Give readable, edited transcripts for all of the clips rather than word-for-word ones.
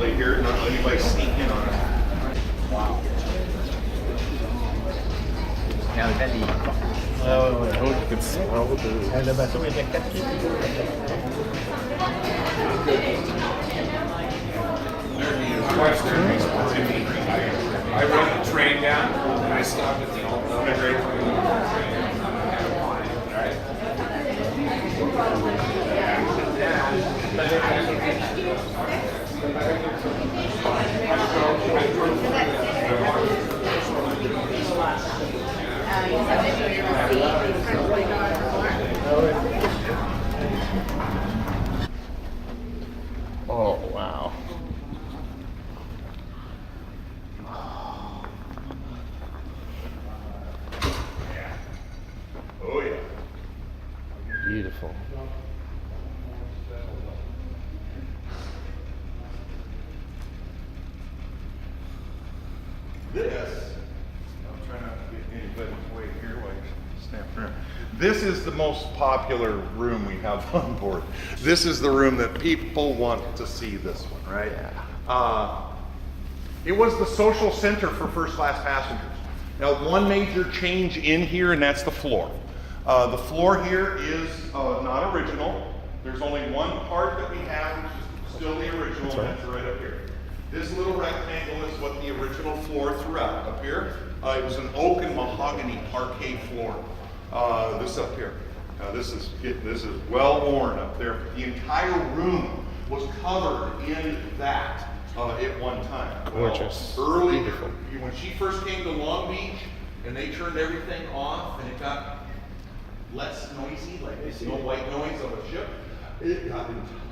carefully here, not let anybody sneak in on us. Wow. Now that I hope you can smell the booze. I run the train down and I stopped at the integrated Oh, wow. Oh yeah. Beautiful. This, I'm trying not to get anybody's way here while you're snapping around. This is the most popular room we have on board. This is the room that people want to see, this one, right? It was the social center for first class passengers. Now, one major change in here, and that's the floor. The floor here is not original. There's only one part that we have, which is still the original, and that's right up here. This little rectangle is what the original floor throughout up here. It was an oak and mahogany parquet floor. This up here. This is well worn up there. The entire room was covered in that at one time. Gorgeous. Early, Beautiful. when she first came to Long Beach, and they turned everything off, and it got less noisy, like no white noise of a ship.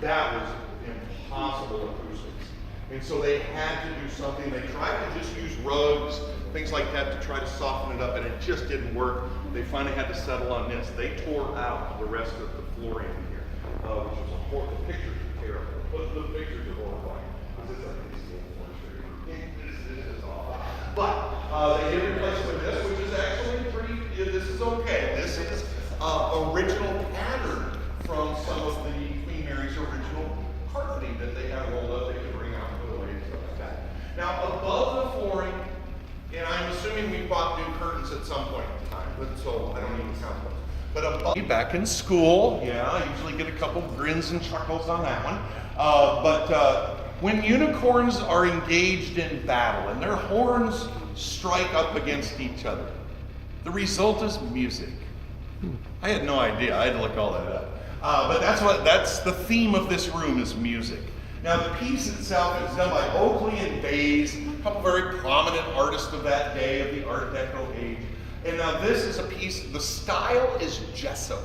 That was impossible acoustics. And so they had to do something. They tried to just use rugs, things like that to try to soften it up, and it just didn't work. They finally had to settle on this. They tore out the rest of the flooring in here, which was a horrible. The pictures are terrible. The pictures are horrifying. This is awful. But they did replace it with this, which is actually pretty, this is okay. This is original pattern from some of the Queen Mary's original carpeting that they had rolled up. They could bring out and put away and stuff like that. Now, above the flooring, and I'm assuming we bought new curtains at some point in time, but so I don't even count those. But above, back in school, yeah, I usually get a couple grins and chuckles on that one. When unicorns are engaged in battle and their horns strike up against each other, the result is music. I had no idea. I had to look all that up. But that's the theme of this room is music. Now the piece itself is done by Oakley and Bays, a couple very prominent artists of that day, of the Art Deco age. And now this is a piece, the style is gesso,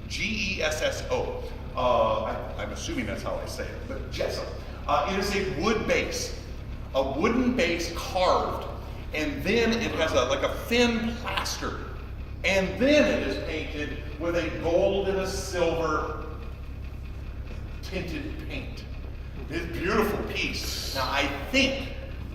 G-E-S-S-O. I'm assuming that's how I say it, but gesso. It is a wood base, a wooden base carved, and then it has like a thin plaster, and then it is painted with a gold and a silver tinted paint. It's a beautiful piece. Now I think,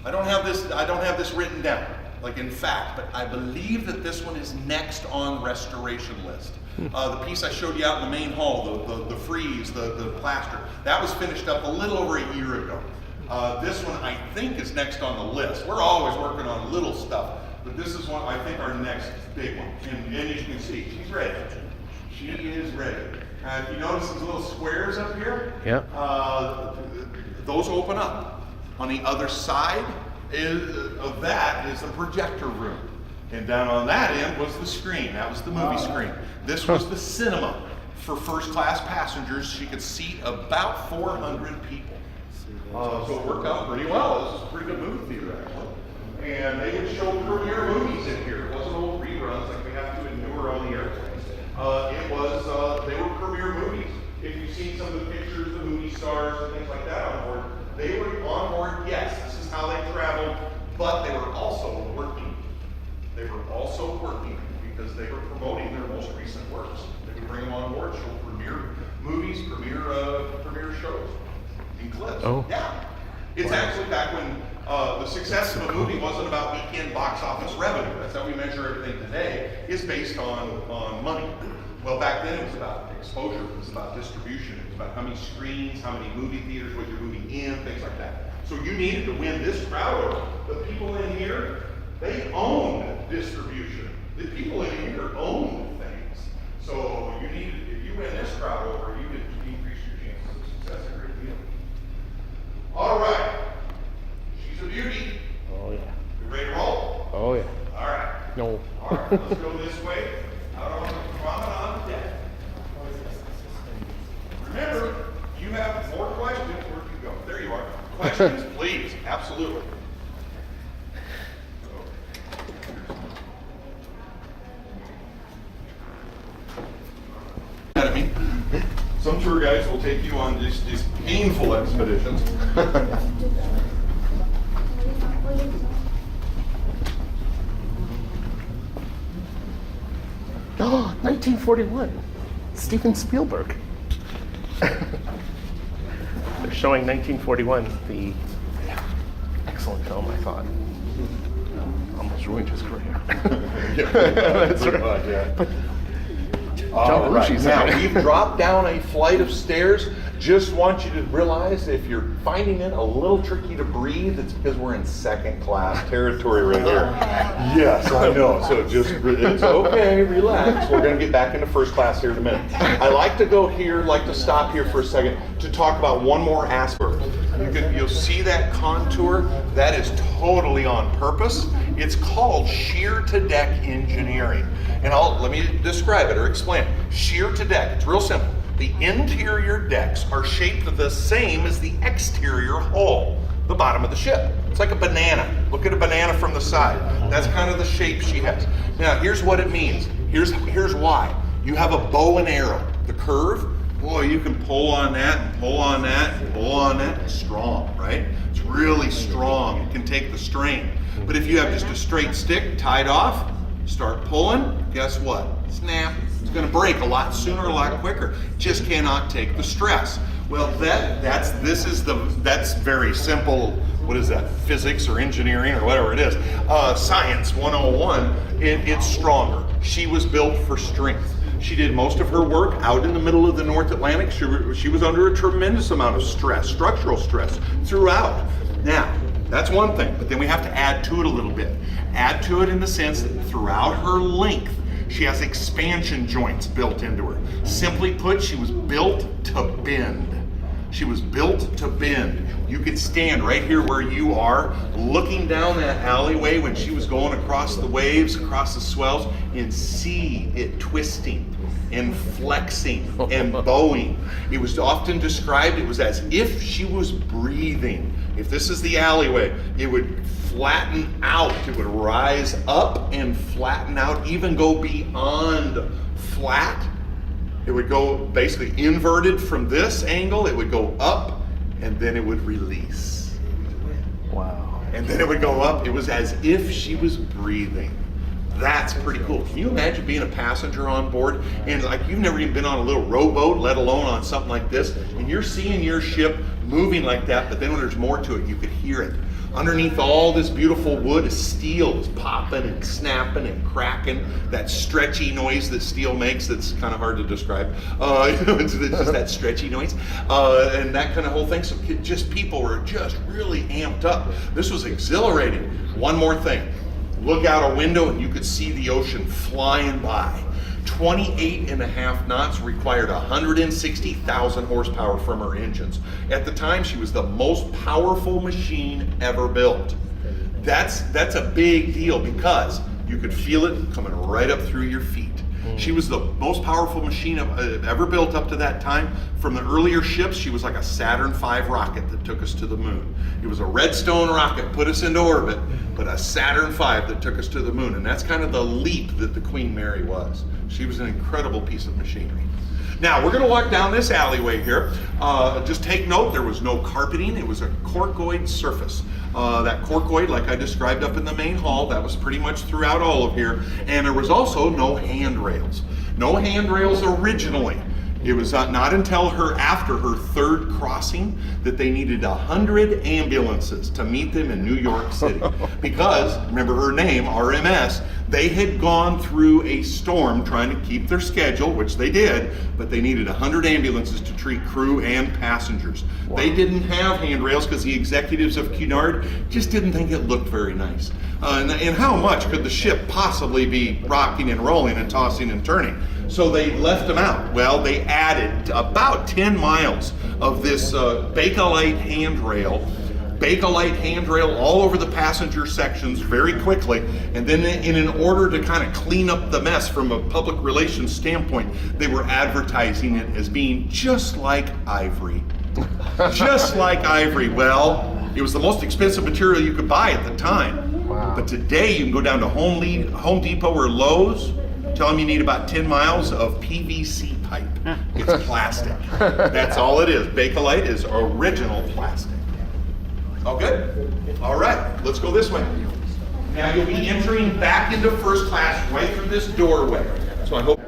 I don't have this written down, like in fact, but I believe that this one is next on restoration list. The piece I showed you out in the main hall, the frieze, the plaster, that was finished up a little over a year ago. This one I think is next on the list. We're always working on little stuff, but this is one, I think, our next big one. And you can see, she's ready. She is ready. If you notice these little squares up here, those open up. On the other side of that is the projector room. And down on that end was the screen. That was the movie screen. This was the cinema for first class passengers. She could seat about 400 people. So it worked out pretty well. This is a pretty good movie theater, actually. And they would show premiere movies in here. It wasn't old reruns like we have to endure on the airplanes. They were premiere movies. If you've seen some of the pictures of movie stars and things like that on board, they were on board, yes, this is how they traveled, but they were also working. They were also working because they were promoting their most recent works. They would bring them on board, show premiere movies, premiere shows in clips. Oh. Yeah. It's actually back when the success of a movie wasn't about weekend box office revenue. That's how we measure everything today, is based on money. Well, back then it was about exposure, it was about distribution, it was about how many screens, how many movie theaters was your movie in, things like that. So you needed to win this crowd over. The people in here, they own distribution. The people in here own things. So you needed, if you win this crowd over, you could increase your chances of success a great deal. All right. She's a beauty. Oh, yeah. You ready to roll? Oh, yeah. All right. No. All right, let's go this way. Out on the promenade deck. Remember, you have more questions. Where'd you go? There you are. Questions, please. Absolutely. Some tour guides will take you on these painful expeditions. Oh, 1941. Steven Spielberg. They're showing 1941, the excellent film, I thought. Almost ruined his career. That's right. Yeah. But All right, Belushi's now in it. we've dropped down a flight of stairs. Just want you to realize if you're finding it a little tricky to breathe, it's because we're in second class territory right here. Yes, I know. So it's okay, relax. We're going to get back into first class here in a minute. I like to stop here for a second to talk about one more aspect. You'll see that contour. That is totally on purpose. It's called shear to deck engineering. And let me describe it or explain it. Shear to deck, it's real simple. The interior decks are shaped the same as the exterior hull, the bottom of the ship. It's like a banana. Look at a banana from the side. That's kind of the shape she has. Now, here's what it means. Here's why. You have a bow and arrow. The curve, boy, you can pull on that and pull on that and pull on that. It's strong, right? It's really strong. It can take the strain. But if you have just a straight stick tied off, start pulling, guess what? Snap. It's going to break a lot sooner, a lot quicker. Just cannot take the stress. Well, that's very simple. What is that? Physics or engineering or whatever it is. Science 101. It's stronger. She was built for strength. She did most of her work out in the middle of the North Atlantic. She was under a tremendous amount of stress, structural stress throughout. Now, that's one thing, but then we have to add to it a little bit. Add to it in the sense that throughout her length, she has expansion joints built into her. Simply put, she was built to bend. She was built to bend. You could stand right here where you are, looking down that alleyway when she was going across the waves, across the swells, and see it twisting and flexing and bowing. It was often described, it was as if she was breathing. If this is the alleyway, it would flatten out. It would rise up and flatten out, even go beyond flat. It would go basically inverted from this angle. It would go up and then it would release. Wow. And then it would go up. It was as if she was breathing. That's pretty cool. Can you imagine being a passenger on board and like you've never even been on a little rowboat, let alone on something like this, and you're seeing your ship moving like that, but then when there's more to it, you could hear it. Underneath all this beautiful wood is steel. It's popping and snapping and cracking. That stretchy noise that steel makes that's kind of hard to describe. It's just that stretchy noise. And that kind of whole thing. So just people were just really amped up. This was exhilarating. One more thing. Look out a window and you could see the ocean flying by. 28.5 knots required 160,000 horsepower from her engines. At the time, she was the most powerful machine ever built. That's a big deal because you could feel it coming right up through your feet. She was the most powerful machine ever built up to that time. From the earlier ships, she was like a Saturn V rocket that took us to the moon. It was a Redstone rocket, put us into orbit, but a Saturn V that took us to the moon. And that's kind of the leap that the Queen Mary was. She was an incredible piece of machinery. Now, we're going to walk down this alleyway here. Just take note, there was no carpeting. It was a corkoid surface. That corkoid, like I described up in the main hall, that was pretty much throughout all of here. And there was also no handrails. No handrails originally. It was not until after her third crossing that they needed 100 ambulances to meet them in New York City. Because, remember her name, RMS, they had gone through a storm trying to keep their schedule, which they did, but they needed 100 ambulances to treat crew and passengers. Wow. They didn't have handrails because the executives of Cunard just didn't think it looked very nice. And how much could the ship possibly be rocking and rolling and tossing and turning? So they left them out. Well, they added about 10 miles of this Bakelite handrail all over the passenger sections very quickly. And then in order to kind of clean up the mess from a public relations standpoint, they were advertising it as being just like ivory. Just like ivory. Well, it was the most expensive material you could buy at the time. Wow. But today you can go down to Home Depot or Lowe's, tell them you need about 10 miles of PVC pipe. It's plastic. That's all it is. Bakelite is original plastic. All good? All right, let's go this way. Now you'll be entering back into first class right through this doorway. So I hope